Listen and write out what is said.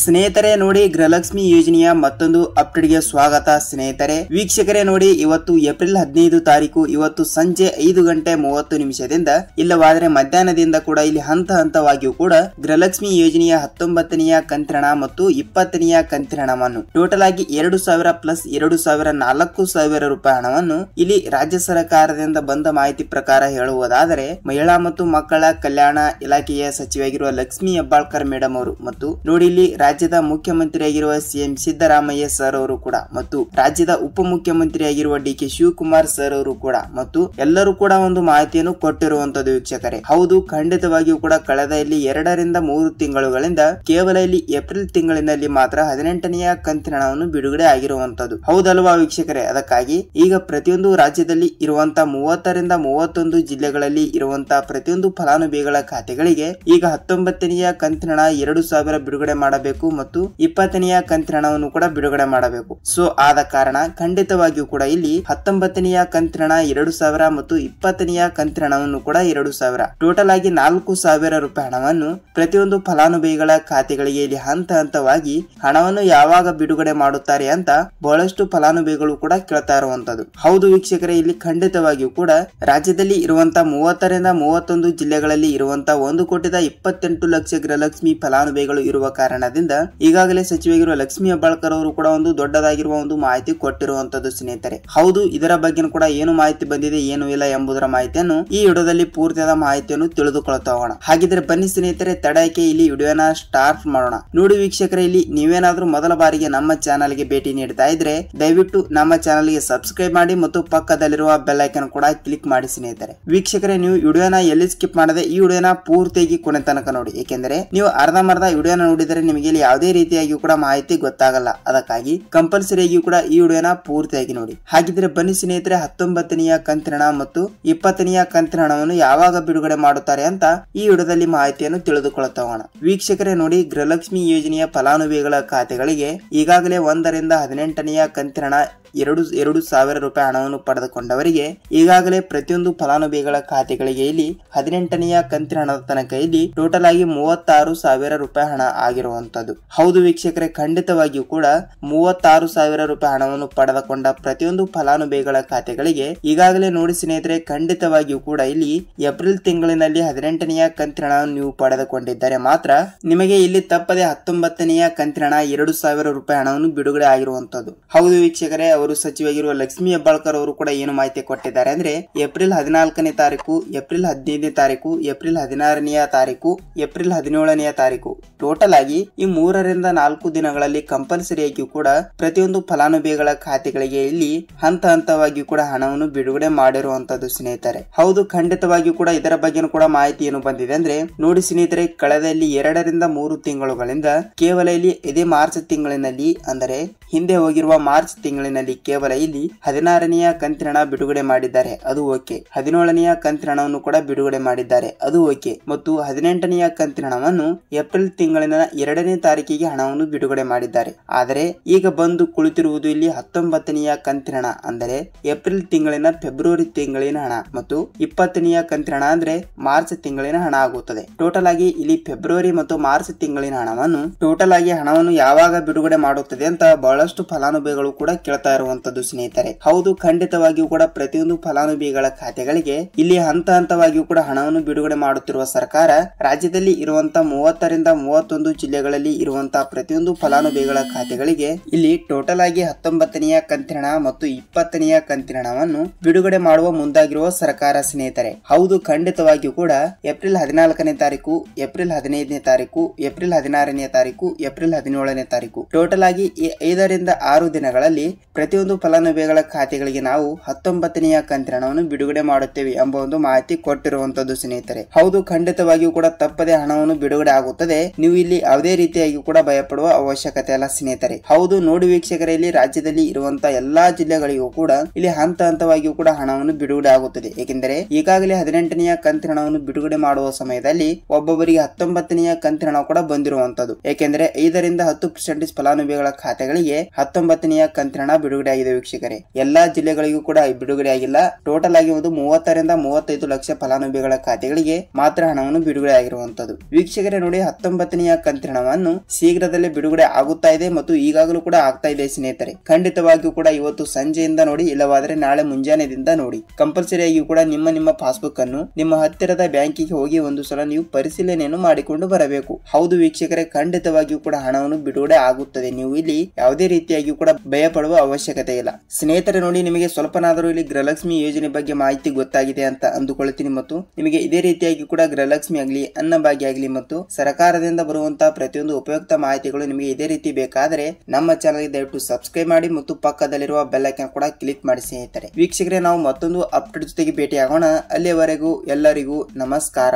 ಸ್ನೇಹಿತರೆ ನೋಡಿ, ಗೃಹಲಕ್ಷ್ಮಿ ಯೋಜನೆಯ ಮತ್ತೊಂದು ಅಪ್ಡೇಟ್ಗೆ ಸ್ವಾಗತ ಸ್ನೇಹಿತರೆ. ವೀಕ್ಷಕರೇ ನೋಡಿ, ಇವತ್ತು ಏಪ್ರಿಲ್ 15 ತಾರೀಕು ಇವತ್ತು ಸಂಜೆ 5:30 ಇಲ್ಲವಾದರೆ ಮಧ್ಯಾಹ್ನದಿಂದ ಕೂಡ ಇಲ್ಲಿ ಹಂತ ಹಂತವಾಗಿಯೂ ಕೂಡ ಗೃಹಲಕ್ಷ್ಮಿ ಯೋಜನೆಯ 19ನೆಯ ಕಂತಿನ ಹಣ ಮತ್ತು 20ನೆಯ ಕಂತಿನ ಹಣವನ್ನು ಟೋಟಲ್ ಆಗಿ 2,000 ಪ್ಲಸ್ 2,000 4,000 ರೂಪಾಯಿ ಹಣವನ್ನು ಇಲ್ಲಿ ರಾಜ್ಯ ಸರ್ಕಾರದಿಂದ ಬಂದ ಮಾಹಿತಿ ಪ್ರಕಾರ ಹೇಳುವುದಾದರೆ ಮಹಿಳಾ ಮತ್ತು ಮಕ್ಕಳ ಕಲ್ಯಾಣ ಇಲಾಖೆಯ ಸಚಿವರಾಗಿರುವ ಲಕ್ಷ್ಮಿ ಹೆಬ್ಬಾಳ್ಕರ್ ಮೇಡಮ್ ಅವರು ಮತ್ತು ನೋಡಿ ಇಲ್ಲಿ ರಾಜ್ಯದ ಮುಖ್ಯಮಂತ್ರಿಯಾಗಿರುವ ಸಿಎಂ ಸಿದ್ದರಾಮಯ್ಯ ಸರ್ ಅವರು ಕೂಡ ಮತ್ತು ರಾಜ್ಯದ ಉಪಮುಖ್ಯಮಂತ್ರಿಯಾಗಿರುವ ಡಿ.ಕೆ. ಶಿವಕುಮಾರ್ ಸರ್ ಅವರು ಕೂಡ ಮತ್ತು ಎಲ್ಲರೂ ಕೂಡ ಒಂದು ಮಾಹಿತಿಯನ್ನು ಕೊಟ್ಟಿರುವಂತದ್ದು ವೀಕ್ಷಕರೇ. ಹೌದು, ಖಂಡಿತವಾಗಿಯೂ ಕೂಡ ಕಳೆದ ಇಲ್ಲಿ 2 ರಿಂದ 3 ತಿಂಗಳುಗಳಿಂದ ಕೇವಲ ಇಲ್ಲಿ ಏಪ್ರಿಲ್ ತಿಂಗಳಿನಲ್ಲಿ ಮಾತ್ರ 18ನೆಯ ಕಂತಿನ ಹಣವನ್ನು ಬಿಡುಗಡೆ ಆಗಿರುವಂತದ್ದು. ಹೌದಲ್ವಾ ವೀಕ್ಷಕರೇ? ಅದಕ್ಕಾಗಿ ಈಗ ಪ್ರತಿಯೊಂದು ರಾಜ್ಯದಲ್ಲಿ ಇರುವಂತಹ 30 ರಿಂದ 31 ಜಿಲ್ಲೆಗಳಲ್ಲಿ ಇರುವಂತಹ ಪ್ರತಿಯೊಂದು ಫಲಾನುಭವಿಗಳ ಖಾತೆಗಳಿಗೆ ಈಗ 19ನೆಯ ಕಂತಿನ ಹಣ 2,000 ಬಿಡುಗಡೆ ಮಾಡಬೇಕು ಮತ್ತು 20ನೆಯ ಕಂತಿನ ಹಣವನ್ನು ಕೂಡ ಬಿಡುಗಡೆ ಮಾಡಬೇಕು. ಸೊ ಆದ ಕಾರಣ ಖಂಡಿತವಾಗಿಯೂ ಕೂಡ ಇಲ್ಲಿ 19ನೆಯ ಕಂತಿನ ಹಣ 2,000 ಮತ್ತು 20ನೆಯ ಕಂತಿನ ಹಣವನ್ನು ಕೂಡ 2,000 ಟೋಟಲ್ ಆಗಿ 4,000 ರೂಪಾಯಿ ಹಣವನ್ನು ಪ್ರತಿಯೊಂದು ಫಲಾನುಭವಿಗಳ ಖಾತೆಗಳಿಗೆ ಇಲ್ಲಿ ಹಂತ ಹಂತವಾಗಿ ಹಣವನ್ನು ಯಾವಾಗ ಬಿಡುಗಡೆ ಮಾಡುತ್ತಾರೆ ಅಂತ ಬಹಳಷ್ಟು ಫಲಾನುಭವಿಗಳು ಕೂಡ ಕೇಳ್ತಾ ಇರುವಂತದ್ದು. ಹೌದು ವೀಕ್ಷಕರೇ, ಇಲ್ಲಿ ಖಂಡಿತವಾಗಿಯೂ ಕೂಡ ರಾಜ್ಯದಲ್ಲಿ ಇರುವಂತಹ 30 ರಿಂದ 31 ಜಿಲ್ಲೆಗಳಲ್ಲಿ ಇರುವಂತಹ 1,28,00,000 ಗೃಹಲಕ್ಷ್ಮಿ ಫಲಾನುಭವಿಗಳು ಇರುವ ಕಾರಣದಿಂದ ಈಗಾಗಲೇ ಸಚಿವರಾಗಿರುವ ಲಕ್ಷ್ಮಿ ಹೆಬ್ಬಾಳ್ಕರ್ ಅವರು ಕೂಡ ಒಂದು ದೊಡ್ಡದಾಗಿರುವ ಒಂದು ಮಾಹಿತಿ ಕೊಟ್ಟಿರುವಂತದ್ದು ಸ್ನೇಹಿತರೆ. ಹೌದು, ಇದರ ಬಗ್ಗೆ ಕೂಡ ಏನು ಮಾಹಿತಿ ಬಂದಿದೆ ಏನು ಇಲ್ಲ ಎಂಬುದರ ಮಾಹಿತಿಯನ್ನು ಈ ವಿಡಿಯೋದಲ್ಲಿ ಪೂರ್ತಿಯಾದ ಮಾಹಿತಿಯನ್ನು ತಿಳಿದುಕೊಳ್ತಾ ಹೋಗೋಣ. ಹಾಗಿದ್ರೆ ಬನ್ನಿ ಸ್ನೇಹಿತರೆ, ತಡಕ್ಕೆ ಇಲ್ಲಿ ವಿಡಿಯೋನ ಸ್ಟಾರ್ಟ್ ಮಾಡೋಣ. ನೋಡಿ ವೀಕ್ಷಕರೇ, ಇಲ್ಲಿ ನೀವೇನಾದ್ರೂ ಮೊದಲ ಬಾರಿಗೆ ನಮ್ಮ ಚಾನಲ್ ಗೆ ಭೇಟಿ ನೀಡ್ತಾ ಇದ್ರೆ ದಯವಿಟ್ಟು ನಮ್ಮ ಚಾನಲ್ ಗೆ ಸಬ್ಸ್ಕ್ರೈಬ್ ಮಾಡಿ ಮತ್ತು ಪಕ್ಕದಲ್ಲಿರುವ ಬೆಲ್ ಐಕಾನ್ ಕೂಡ ಕ್ಲಿಕ್ ಮಾಡಿ ಸ್ನೇಹಿತರೆ. ವೀಕ್ಷಕರೇ, ನೀವು ವಿಡಿಯೋನ ಎಲ್ಲಿ ಸ್ಕಿಪ್ ಮಾಡದೆ ಈ ವಿಡಿಯೋನ ಪೂರ್ತಿಯಾಗಿ ಕೊನೆ ತನಕ ನೋಡಿ. ಏಕೆಂದ್ರೆ ನೀವು ಅರ್ಧಂಬರ್ಧ ವಿಡಿಯೋನ ನೋಡಿದರೆ ನಿಮಗೆ ಇಲ್ಲಿ ಯಾವುದೇ ರೀತಿಯಾಗಿ ಕೂಡ ಮಾಹಿತಿ ಗೊತ್ತಾಗಲ್ಲ. ಅದಕ್ಕಾಗಿ ಕಂಪಲ್ಸರಿಯಾಗಿ ಕೂಡ ಈ ವಿಡಿಯೋನ ಪೂರ್ತಿಯಾಗಿ ನೋಡಿ. ಹಾಗಿದ್ರೆ ಬನ್ನಿ ಸ್ನೇಹಿತರೆ, 19ನೆಯ ಕಂತಿನ ಹಣ ಮತ್ತು 20ನೆಯ ಕಂತಿನ ಹಣವನ್ನು ಯಾವಾಗ ಬಿಡುಗಡೆ ಮಾಡುತ್ತಾರೆ ಅಂತ ಈ ವಿಡಿಯೋದಲ್ಲಿ ಮಾಹಿತಿಯನ್ನು ತಿಳಿದುಕೊಳ್ಳುತ್ತಾ ಹೋಗೋಣ. ವೀಕ್ಷಕರೇ ನೋಡಿ, ಗೃಹಲಕ್ಷ್ಮಿ ಯೋಜನೆಯ ಫಲಾನುಭವಿಗಳ ಖಾತೆಗಳಿಗೆ ಈಗಾಗಲೇ 1 ರಿಂದ 18ನೆಯ ಕಂತಿನ ಹಣ 2,000 ರೂಪಾಯಿ ಹಣವನ್ನು ಪಡೆದುಕೊಂಡವರಿಗೆ ಈಗಾಗಲೇ ಪ್ರತಿಯೊಂದು ಫಲಾನುಭವಿಗಳ ಖಾತೆಗಳಿಗೆ ಇಲ್ಲಿ 18ನೆಯ ಕಂತಿನ ಹಣದ ತನಕ ಇಲ್ಲಿ ಟೋಟಲ್ ಆಗಿ 36,000 ರೂಪಾಯಿ ಹಣ ಆಗಿರುವಂತದ್ದು. ಹೌದು ವೀಕ್ಷಕರೇ, ಖಂಡಿತವಾಗಿಯೂ ಕೂಡ 36,000 ರೂಪಾಯಿ ಹಣವನ್ನು ಪಡೆದುಕೊಂಡ ಪ್ರತಿಯೊಂದು ಫಲಾನುಭವಿಗಳ ಖಾತೆಗಳಿಗೆ ಈಗಾಗಲೇ ನೋಡಿ ಸ್ನೇಹಿತರೆ, ಖಂಡಿತವಾಗಿಯೂ ಕೂಡ ಇಲ್ಲಿ ಏಪ್ರಿಲ್ ತಿಂಗಳಿನಲ್ಲಿ 18ನೆಯ ಕಂತಿನ ಹಣವನ್ನು ನೀವು ಪಡೆದುಕೊಂಡಿದ್ದರೆ ಮಾತ್ರ ನಿಮಗೆ ಇಲ್ಲಿ ತಪ್ಪದೆ 19ನೆಯ ಕಂತಿನ ಹಣ 2,000 ರೂಪಾಯಿ ಹಣವನ್ನು ಬಿಡುಗಡೆ ಆಗಿರುವಂತದ್ದು. ಹೌದು ವೀಕ್ಷಕರೇ, ಅವರು ಸಚಿವರಾಗಿರುವ ಲಕ್ಷ್ಮಿ ಹೆಬ್ಬಾಳ್ಕರ್ ಅವರು ಕೂಡ ಏನು ಮಾಹಿತಿ ಕೊಟ್ಟಿದ್ದಾರೆ ಅಂದ್ರೆ ಏಪ್ರಿಲ್ 14ನೇ ತಾರೀಕು, ಏಪ್ರಿಲ್ 15ನೇ ತಾರೀಕು, ಏಪ್ರಿಲ್ 16ನೇ ತಾರೀಕು, ಏಪ್ರಿಲ್ 17ನೇ ತಾರೀಕು ಟೋಟಲ್ ಆಗಿ ಈ 3 ರಿಂದ 4 ದಿನಗಳಲ್ಲಿ ಕಂಪಲ್ಸರಿಯಾಗಿ ಕೂಡ ಪ್ರತಿಯೊಂದು ಫಲಾನುಭವಿಗಳ ಖಾತೆಗಳಿಗೆ ಇಲ್ಲಿ ಹಂತ ಹಂತವಾಗಿ ಕೂಡ ಹಣವನ್ನು ಬಿಡುಗಡೆ ಮಾಡಿರುವಂತದ್ದು ಸ್ನೇಹಿತರೆ. ಹೌದು, ಖಂಡಿತವಾಗಿಯೂ ಕೂಡ ಇದರ ಬಗ್ಗೆ ಕೂಡ ಮಾಹಿತಿ ಏನು ಬಂದಿದೆ ಅಂದ್ರೆ ನೋಡಿ ಸ್ನೇಹಿತರೆ, ಕಳೆದ ಇಲ್ಲಿ 2 ರಿಂದ 3 ತಿಂಗಳುಗಳಿಂದ ಕೇವಲ ಇಲ್ಲಿ ಇದೇ ಮಾರ್ಚ್ ತಿಂಗಳಿನಲ್ಲಿ ಅಂದರೆ ಹಿಂದೆ ಹೋಗಿರುವ ಮಾರ್ಚ್ ತಿಂಗಳಿನಲ್ಲಿ ಕೇವಲ ಇಲ್ಲಿ 16ನೆಯ ಕಂತಿನ ಹಣ ಬಿಡುಗಡೆ ಮಾಡಿದ್ದಾರೆ, ಅದು ಓಕೆ. 17ನೆಯ ಕಂತಿನ ಹಣವನ್ನು ಕೂಡ ಬಿಡುಗಡೆ ಮಾಡಿದ್ದಾರೆ, ಅದು ಓಕೆ. ಮತ್ತು 18ನೆಯ ಕಂತಿನ ಹಣವನ್ನು ಏಪ್ರಿಲ್ ತಿಂಗಳಿನ 2ನೇ ತಾರೀಕಿಗೆ ಹಣವನ್ನು ಬಿಡುಗಡೆ ಮಾಡಿದ್ದಾರೆ. ಆದರೆ ಈಗ ಬಂದು ಕುಳಿತಿರುವುದು ಇಲ್ಲಿ 19ನೆಯ ಕಂತಿನ ಹಣ ಅಂದರೆ ಏಪ್ರಿಲ್ ತಿಂಗಳಿನ ಫೆಬ್ರವರಿ ತಿಂಗಳಿನ ಹಣ ಮತ್ತು 20ನೆಯ ಕಂತಿನ ಹಣ ಅಂದ್ರೆ ಮಾರ್ಚ್ ತಿಂಗಳಿನ ಹಣ ಆಗುತ್ತದೆ. ಟೋಟಲ್ ಆಗಿ ಇಲ್ಲಿ ಫೆಬ್ರವರಿ ಮತ್ತು ಮಾರ್ಚ್ ತಿಂಗಳಿನ ಹಣವನ್ನು ಟೋಟಲ್ ಆಗಿ ಹಣವನ್ನು ಯಾವಾಗ ಬಿಡುಗಡೆ ಮಾಡುತ್ತದೆ ಅಂತ ಬಹಳಷ್ಟು ಫಲಾನುಭವಿಗಳು ಕೂಡ ಕೇಳ್ತಾ ಇರುವಂತದ್ದು ಸ್ನೇಹಿತರೆ. ಹೌದು, ಖಂಡಿತವಾಗಿಯೂ ಕೂಡ ಪ್ರತಿಯೊಂದು ಫಲಾನುಭವಿಗಳ ಖಾತೆಗಳಿಗೆ ಇಲ್ಲಿ ಹಂತ ಹಂತವಾಗಿಯೂ ಕೂಡ ಹಣವನ್ನು ಬಿಡುಗಡೆ ಮಾಡುತ್ತಿರುವ ಸರ್ಕಾರ ರಾಜ್ಯದಲ್ಲಿ ಇರುವಂತಹ 30 ರಿಂದ 31 ಜಿಲ್ಲೆಗಳಲ್ಲಿ ಇರುವಂತಹ ಪ್ರತಿಯೊಂದು ಫಲಾನುಭವಿಗಳ ಖಾತೆಗಳಿಗೆ ಇಲ್ಲಿ ಟೋಟಲ್ ಆಗಿ 19ನೆಯ ಕಂತಿನ ಹಣ ಮತ್ತು 20ನೆಯ ಕಂತಿನ ಹಣವನ್ನು ಬಿಡುಗಡೆ ಮಾಡುವ ಮುಂದಾಗಿರುವ ಸರ್ಕಾರ ಸ್ನೇಹಿತರೆ. ಹೌದು, ಖಂಡಿತವಾಗಿಯೂ ಕೂಡ ಏಪ್ರಿಲ್ 14ನೇ ತಾರೀಕು, ಏಪ್ರಿಲ್ 15ನೇ ತಾರೀಕು, ಏಪ್ರಿಲ್ 16ನೇ ತಾರೀಕು, ಏಪ್ರಿಲ್ 17ನೇ ತಾರೀಕು ಟೋಟಲ್ ಆಗಿ 5 ರಿಂದ 6 ದಿನಗಳಲ್ಲಿ ಪ್ರತಿಯೊಂದು ಫಲಾನುಭವಿಗಳ ಖಾತೆಗಳಿಗೆ ನಾವು 19ನೆಯ ಕಂತಿನ ಹಣವನ್ನು ಬಿಡುಗಡೆ ಮಾಡುತ್ತೇವೆ ಎಂಬ ಒಂದು ಮಾಹಿತಿ ಕೊಟ್ಟಿರುವಂತದ್ದು ಸ್ನೇಹಿತರೆ. ಹೌದು, ಖಂಡಿತವಾಗಿಯೂ ಕೂಡ ತಪ್ಪದೆ ಹಣವನ್ನು ಬಿಡುಗಡೆ ಆಗುತ್ತದೆ. ನೀವು ಇಲ್ಲಿ ಯಾವುದೇ ರೀತಿಯಾಗಿ ಕೂಡ ಭಯಪಡುವ ಅವಶ್ಯಕತೆ ಇಲ್ಲ ಸ್ನೇಹಿತರೆ. ಹೌದು ನೋಡಿ ವೀಕ್ಷಕರೇ, ಇಲ್ಲಿ ರಾಜ್ಯದಲ್ಲಿ ಇರುವಂತಹ ಎಲ್ಲಾ ಜಿಲ್ಲೆಗಳಿಗೂ ಕೂಡ ಇಲ್ಲಿ ಹಂತ ಹಂತವಾಗಿಯೂ ಕೂಡ ಹಣವನ್ನು ಬಿಡುಗಡೆ ಆಗುತ್ತದೆ. ಏಕೆಂದರೆ ಈಗಾಗಲೇ 18ನೆಯ ಕಂತಿನ ಹಣವನ್ನು ಬಿಡುಗಡೆ ಮಾಡುವ ಸಮಯದಲ್ಲಿ ಒಬ್ಬೊಬ್ಬರಿಗೆ 19ನೆಯ ಕಂತಿನ ಹಣ ಕೂಡ ಬಂದಿರುವಂತದ್ದು. ಏಕೆಂದರೆ 5 ರಿಂದ 10% ಫಲಾನುಭವಿಗಳ ಖಾತೆಗಳಿಗೆ ಜಿಲ್ಲೆಗಳಿಗೆ 19ನೇ ಕಂತಿನ ಹಣ ಬಿಡುಗಡೆ ಆಗಿದೆ ವೀಕ್ಷಕರೇ. ಎಲ್ಲಾ ಜಿಲ್ಲೆಗಳಿಗೂ ಕೂಡ ಬಿಡುಗಡೆ ಆಗಿಲ್ಲ. ಟೋಟಲ್ ಆಗಿ ಒಂದು 30 ರಿಂದ 35 ಲಕ್ಷ ಫಲಾನುಭವಿಗಳ ಖಾತೆಗಳಿಗೆ ಮಾತ್ರ ಹಣವನ್ನು ಬಿಡುಗಡೆ ಆಗಿರುವಂತದ್ದು. ವೀಕ್ಷಕರೇ ನೋಡಿ, 19ನೇ ಕಂತಿನ ಹಣವನ್ನು ಶೀಘ್ರದಲ್ಲೇ ಬಿಡುಗಡೆ ಆಗುತ್ತಾ ಇದೆ ಮತ್ತು ಈಗಾಗಲೂ ಕೂಡ ಆಗ್ತಾ ಇದೆ ಸ್ನೇಹಿತರೆ. ಖಂಡಿತವಾಗಿಯೂ ಕೂಡ ಇವತ್ತು ಸಂಜೆಯಿಂದ ನೋಡಿ, ಇಲ್ಲವಾದ್ರೆ ನಾಳೆ ಮುಂಜಾನೆದಿಂದ ನೋಡಿ. ಕಂಪಲ್ಸರಿ ಆಗಿ ಕೂಡ ನಿಮ್ಮ ಪಾಸ್ಬುಕ್ ಅನ್ನು ನಿಮ್ಮ ಹತ್ತಿರದ ಬ್ಯಾಂಕಿಗೆ ಹೋಗಿ ಒಂದು ಸಲ ನೀವು ಪರಿಶೀಲನೆಯನ್ನು ಮಾಡಿಕೊಂಡು ಬರಬೇಕು. ಹೌದು ವೀಕ್ಷಕರೇ, ಖಂಡಿತವಾಗಿಯೂ ಕೂಡ ಹಣವನ್ನು ಬಿಡುಗಡೆ ಆಗುತ್ತದೆ. ನೀವು ಇಲ್ಲಿ ಯಾವುದೇ ರೀತಿಯಾಗಿ ಕೂಡ ಭಯ ಪಡುವ ಅವಶ್ಯಕತೆ ಇಲ್ಲ ಸ್ನೇಹಿತರೆ. ನೋಡಿ, ನಿಮಗೆ ಸ್ವಲ್ಪನಾದರೂ ಇಲ್ಲಿ ಗೃಹಲಕ್ಷ್ಮಿ ಯೋಜನೆ ಬಗ್ಗೆ ಮಾಹಿತಿ ಗೊತ್ತಾಗಿದೆ ಅಂತ ಅಂದುಕೊಳ್ತೀನಿ ಮತ್ತು ನಿಮಗೆ ಇದೇ ರೀತಿಯಾಗಿ ಕೂಡ ಗೃಹಲಕ್ಷ್ಮಿ ಆಗಲಿ, ಅನ್ನಭಾಗ್ಯ ಆಗಲಿ ಮತ್ತು ಸರ್ಕಾರದಿಂದ ಬರುವಂತಹ ಪ್ರತಿಯೊಂದು ಉಪಯುಕ್ತ ಮಾಹಿತಿಗಳು ನಿಮಗೆ ಇದೇ ರೀತಿ ಬೇಕಾದರೆ ನಮ್ಮ ಚಾನಲ್ಗೆ ದಯವಿಟ್ಟು ಸಬ್ಸ್ಕ್ರೈಬ್ ಮಾಡಿ ಮತ್ತು ಪಕ್ಕದಲ್ಲಿರುವ ಬೆಲ್ ಐಕಾನ್ ಕೂಡ ಕ್ಲಿಕ್ ಮಾಡಿ ಸ್ನೇಹಿತರೆ. ವೀಕ್ಷಕರೇ, ನಾವು ಮತ್ತೊಂದು ಅಪ್ಡೇಟ್ ಜೊತೆಗೆ ಭೇಟಿ ಆಗೋಣ. ಅಲ್ಲಿಯವರೆಗೂ ಎಲ್ಲರಿಗೂ ನಮಸ್ಕಾರ.